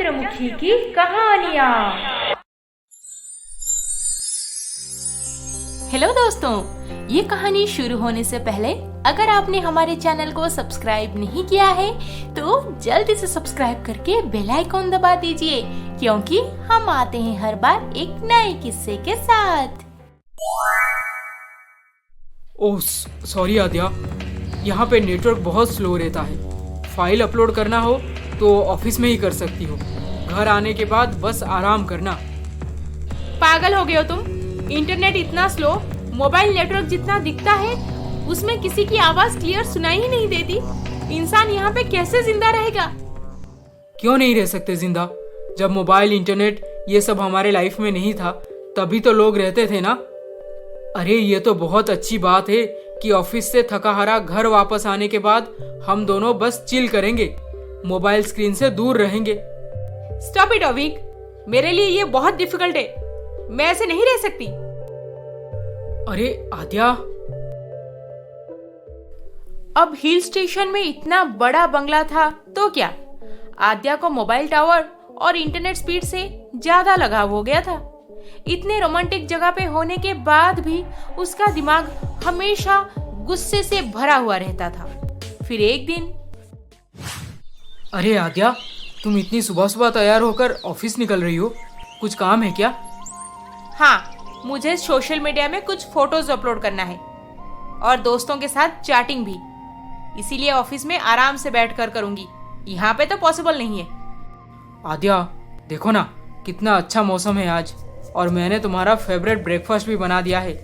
चंद्रमुखी की कहानियाँ। हेलो दोस्तों, ये कहानी शुरू होने से पहले अगर आपने हमारे चैनल को सब्सक्राइब नहीं किया है तो जल्दी से सब्सक्राइब करके बेल आइकॉन दबा दीजिए, क्योंकि हम आते हैं हर बार एक नए किस्से के साथ। ओह सॉरी आद्या, यहाँ पे नेटवर्क बहुत स्लो रहता है। फाइल अपलोड करना हो तो ऑफिस में ही कर सकती हो, घर आने के बाद बस आराम करना। पागल हो गए हो तुम? इंटरनेट इतना स्लो, मोबाइल नेटवर्क जितना दिखता है उसमें किसी की आवाज क्लियर सुनाई ही नहीं देती। इंसान यहाँ पे कैसे जिंदा रहेगा? क्यों नहीं रह सकते जिंदा? जब मोबाइल, इंटरनेट ये सब हमारे लाइफ में नहीं था तभी तो लोग रहते थे ना। अरे ये तो बहुत अच्छी बात है कि ऑफिस से थका हारा घर वापस आने के बाद हम दोनों बस चिल करेंगे, मोबाइल स्क्रीन से दूर रहेंगे। स्टॉप इट अविक, मेरे लिए ये बहुत डिफिकल्ट है, मैं ऐसे नहीं रह सकती। अरे आद्या, अब हिल स्टेशन में इतना बड़ा बंगला था तो क्या, आद्या को मोबाइल टावर और इंटरनेट स्पीड से ज्यादा लगाव हो गया था। इतने रोमांटिक जगह पे होने के बाद भी उसका दिमाग हमेशा गुस्से से भरा हुआ रहता था। फिर एक दिन, अरे आद्या, तुम इतनी सुबह सुबह तैयार होकर ऑफिस निकल रही हो, कुछ काम है क्या? हाँ, मुझे सोशल मीडिया में कुछ फोटोज अपलोड करना है और दोस्तों के साथ चैटिंग भी, इसीलिए ऑफिस में आराम से बैठकर करूंगी, यहाँ पे तो पॉसिबल नहीं है। आद्या देखो ना, कितना अच्छा मौसम है आज, और मैंने तुम्हारा फेवरेट ब्रेकफास्ट भी बना दिया है।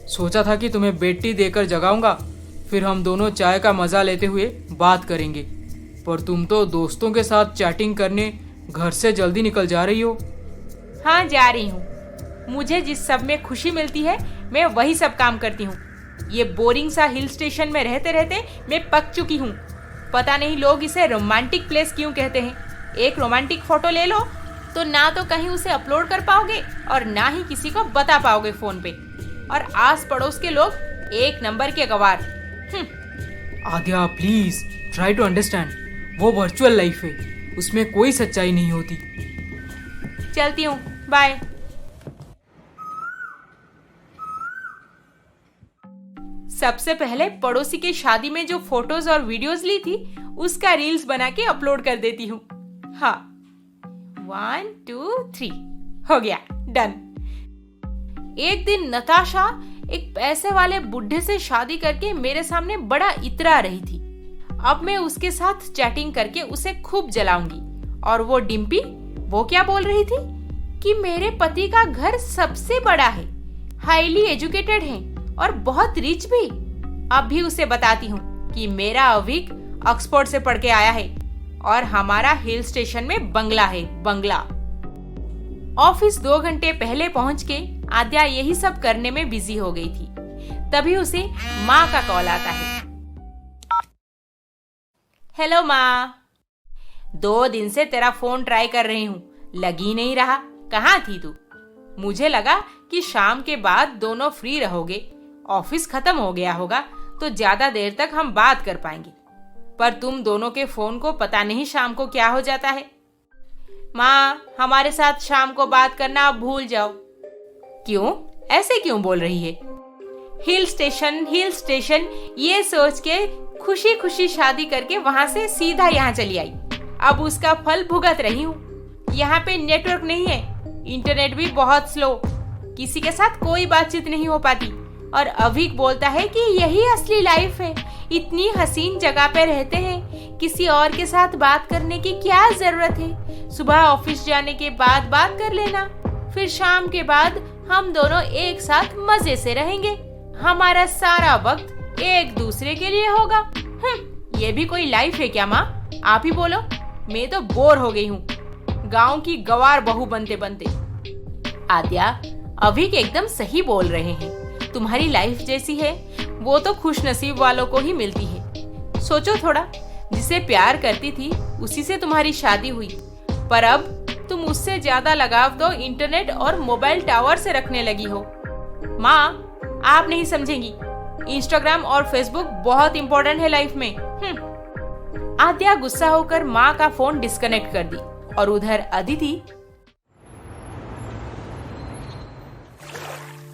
सोचा था कि तुम्हें बेड टी देकर जगाऊंगा, फिर हम दोनों चाय का मजा लेते हुए बात करेंगे, पर तुम तो दोस्तों के साथ चैटिंग करने घर से जल्दी निकल जा रही हो। हाँ, जा रही हूँ। मुझे जिस सब में खुशी मिलती है मैं वही सब काम करती हूँ। ये बोरिंग सा हिल स्टेशन में रहते रहते मैं पक चुकी हूँ। पता नहीं लोग इसे रोमांटिक प्लेस क्यों कहते हैं। एक रोमांटिक फोटो ले लो तो ना तो कहीं उसे अपलोड कर पाओगे और ना ही किसी को बता पाओगे फोन पे, और आस पड़ोस के लोग एक नंबर के गवार। आद्या प्लीज ट्राई टू अंडरस्टैंड, वो वर्चुअल लाइफ है, उसमें कोई सच्चाई नहीं होती। चलती हूँ, बाय। सबसे पहले पड़ोसी की शादी में जो फोटोज और वीडियोस ली थी उसका रील्स बना के अपलोड कर देती हूँ। हाँ, 1 2 3 हो गया, डन। एक दिन नताशा एक पैसे वाले बुढ़े से शादी करके मेरे सामने बड़ा इतरा रही थी। अब मैं उसके साथ चैटिंग करके उसे खूब जलाऊंगी। और वो डिम्पी, वो क्या बोल रही थी कि मेरे पति का घर सबसे बड़ा है, हाईली एजुकेटेड है और बहुत रिच भी। अब भी उसे बताती हूँ कि मेरा अविक ऑक्सफोर्ड से पढ़ के आया है और हमारा हिल स्टेशन में बंगला है, बंगला। ऑफिस 2 घंटे पहले पहुंच के आद्या यही सब करने में बिजी हो गई थी। तभी उसे माँ का कॉल आता है। हेलो माँ, 2 दिन से तेरा फोन ट्राई कर रही हूँ, लग ही नहीं रहा, कहाँ थी तू? मुझे लगा कि शाम के बाद दोनों फ्री रहोगे, ऑफिस खत्म हो गया होगा तो ज्यादा देर तक हम बात कर पाएंगे, पर तुम दोनों के फोन को पता नहीं शाम को क्या हो जाता है। माँ, हमारे साथ शाम को बात करना आप भूल जाओ। क्यों, ऐसे क्यों बोल रही है? हिल स्टेशन ये सोच के खुशी खुशी शादी करके वहां से सीधा यहाँ चली आई। अब उसका फल भुगत रही हूँ। यहाँ पे नेटवर्क नहीं है, इंटरनेट भी बहुत स्लो, किसी के साथ कोई बातचीत नहीं हो पाती। और अभिक बोलता है कि यही असली लाइफ है, इतनी हसीन जगह पे रहते हैं, किसी और के साथ बात करने की क्या जरूरत है। सुबह ऑफिस जाने के बाद बात कर लेना, फिर शाम के बाद हम दोनों एक साथ मजे से रहेंगे, हमारा सारा वक्त एक दूसरे के लिए होगा। ये भी कोई लाइफ है क्या माँ? आप ही बोलो, मैं तो बोर हो गई हूँ गाँव की गवार बहू बनते बनते। आद्या, अभिक एकदम सही बोल रहे हैं, तुम्हारी लाइफ जैसी है वो तो खुश नसीब वालों को ही मिलती है। सोचो थोड़ा, जिसे प्यार करती थी उसी से तुम्हारी शादी हुई, पर अब तुम उससे ज्यादा लगाव तो इंटरनेट और मोबाइल टावर से रखने लगी हो। माँ, आप नहीं समझेंगी, इंस्टाग्राम और फेसबुक बहुत इंपॉर्टेंट है लाइफ में। आद्या गुस्सा होकर माँ का फोन डिस्कनेक्ट कर दी और उधर अदिति।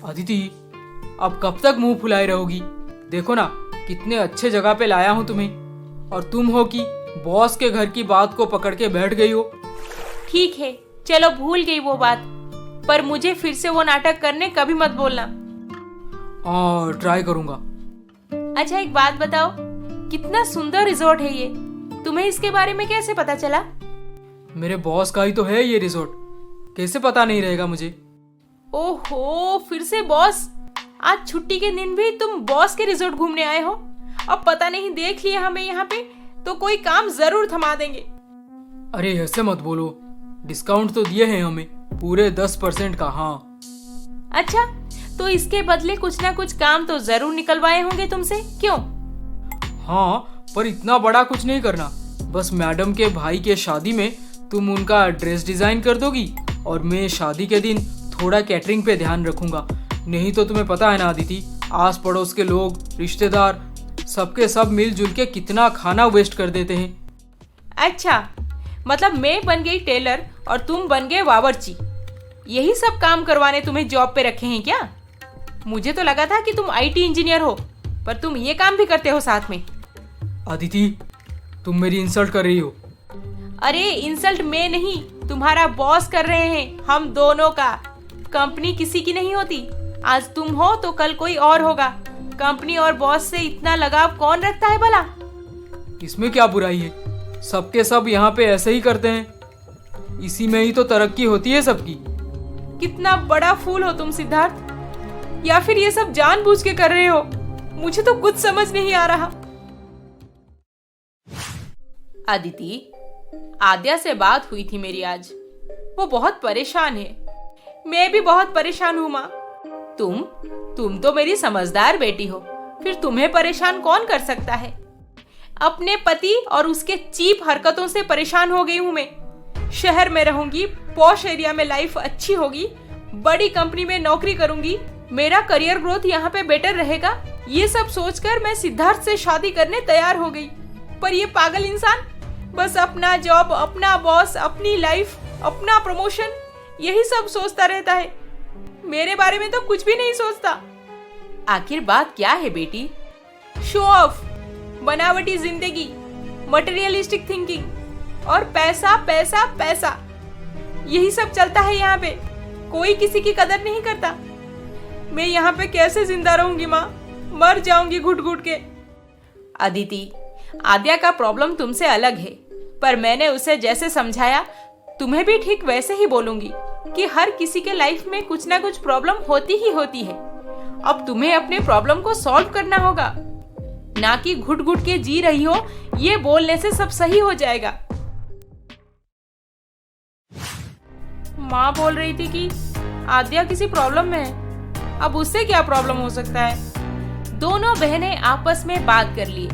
अदिति, अब कब तक मुंह फुलाए रहोगी? देखो ना कितने अच्छे जगह पे लाया हूँ तुम्हें, और तुम हो कि बॉस के घर की बात को पकड़ के बैठ गई हो। ठीक है, चलो भूल गई वो बात, पर मुझे फिर से वो नाटक करने कभी मत बोलना। और ट्राई करूंगा। अच्छा एक बात बताओ, कितना सुंदर रिजॉर्ट है ये, तुम्हें इसके बारे में कैसे पता चला? मेरे बॉस का ही तो है ये रिजॉर्ट, कैसे पता नहीं रहेगा मुझे? ओहो, फिर से बॉस। आज छुट्टी के दिन भी तुम बॉस के रिजॉर्ट घूमने आए हो। अब पता नहीं देख लिया हमें यहाँ पे तो कोई काम जरूर थमा देंगे। अरे ऐसे मत बोलो, डिस्काउंट तो दिए हैं हमें पूरे 10% का। हाँ। अच्छा, तो इसके बदले कुछ ना कुछ काम तो जरूर निकलवाए होंगे तुमसे, क्यों? हाँ, पर इतना बड़ा कुछ नहीं करना। बस मैडम के भाई के शादी में तुम उनका ड्रेस डिजाइन कर दोगी, और मैं शादी के दिन थोड़ा कैटरिंग पे ध्यान रखूंगा। नहीं तो तुम्हें पता है ना अदिति, आस पड़ोस के लोग, रिश्तेदार, सबके सब मिलजुल के कितना खाना वेस्ट कर देते हैं। अच्छा, मतलब मैं बन गई टेलर और तुम बन गए बावर्ची, यही सब काम करवाने तुम्हें जॉब पे रखे हैं क्या? मुझे तो लगा था कि तुम आईटी इंजीनियर हो, पर तुम ये काम भी करते हो साथ में। अदिति, तुम मेरी इंसल्ट कर रही हो। अरे इंसल्ट मैं नहीं, तुम्हारा बॉस कर रहे हैं, हम दोनों का। कंपनी किसी की नहीं होती, आज तुम हो तो कल कोई और होगा। कंपनी और बॉस से इतना लगाव कौन रखता है भला? इसमें क्या बुराई है? सबके सब यहाँ पे ऐसे ही करते हैं, इसी में ही तो तरक्की होती है सबकी। कितना बड़ा फूल हो तुम सिद्धार्थ, या फिर ये सब जानबूझ के कर रहे हो? मुझे तो कुछ समझ नहीं आ रहा। अदिति, आद्या से बात हुई थी मेरी आज, वो बहुत परेशान है। मैं भी बहुत परेशान हूँ माँ। तुम तो मेरी समझदार बेटी हो, फिर तुम्हें परेशान कौन कर सकता है? अपने पति और उसके चीप हरकतों से परेशान हो गई हूँ मैं। शहर में रहूंगी, पॉश एरिया में लाइफ अच्छी होगी, बड़ी कंपनी में नौकरी करूंगी, मेरा करियर ग्रोथ यहाँ पे बेटर रहेगा, ये सब सोचकर मैं सिद्धार्थ से शादी करने तैयार हो गई। पर ये पागल इंसान बस अपना जॉब, अपना बॉस, अपनी लाइफ, अपना प्रमोशन, यही सब सोचता रहता है। मेरे बारे में तो कुछ भी नहीं सोचता। आखिर बात क्या है बेटी? शो ऑफ, बनावटी जिंदगी, मटेरियलिस्टिक थिंकिंग और पैसा पैसा पैसा, यही सब चलता है यहाँ पे। कोई किसी की कदर नहीं करता। मैं यहाँ पे कैसे जिंदा रहूंगी माँ? मर जाऊंगी घुट घुट के। अदिति, आद्या का प्रॉब्लम तुमसे अलग है, पर मैंने उसे जैसे समझाया तुम्हें भी ठीक वैसे ही बोलूंगी कि हर किसी के लाइफ में कुछ ना कुछ प्रॉब्लम होती ही होती है। अब तुम्हें अपने प्रॉब्लम को सॉल्व करना होगा, ना कि घुट घुट के जी रही हो ये बोलने से सब सही हो जाएगा। माँ बोल रही थी कि आद्या किसी प्रॉब्लम में है, अब उससे क्या प्रॉब्लम हो सकता है? दोनों बहनें आपस में बात कर लिए।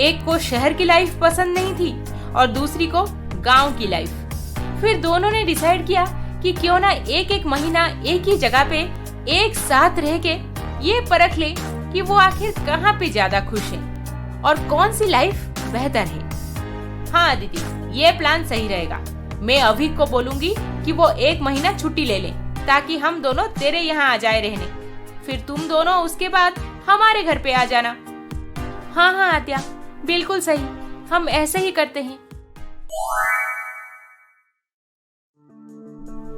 एक को शहर की लाइफ पसंद नहीं थी और दूसरी को गांव की लाइफ। फिर दोनों ने डिसाइड किया कि क्यों ना एक एक महीना एक ही जगह पे एक साथ रह के ये परख ले कि वो आखिर कहाँ पे ज्यादा खुश है और कौन सी लाइफ बेहतर है। हाँ अदिति, ये प्लान सही रहेगा। मैं अभिक को बोलूंगी कि वो 1 महीना छुट्टी ले ले, ताकि हम दोनों तेरे यहाँ आ जाए रहने। फिर तुम दोनों उसके बाद हमारे घर पे आ जाना। हाँ हाँ आद्या, बिल्कुल सही, हम ऐसे ही करते हैं।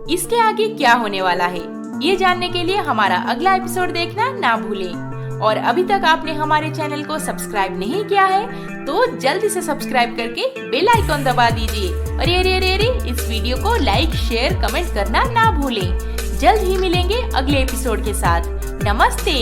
इसके आगे क्या होने वाला है ये जानने के लिए हमारा अगला एपिसोड देखना ना भूलें। और अभी तक आपने हमारे चैनल को सब्सक्राइब नहीं किया है तो जल्दी से सब्सक्राइब करके बेल आइकॉन दबा दीजिए। अरे अरे अरे अरे, इस वीडियो को लाइक, शेयर, कमेंट करना ना भूलें। जल्द ही मिलेंगे अगले एपिसोड के साथ। नमस्ते।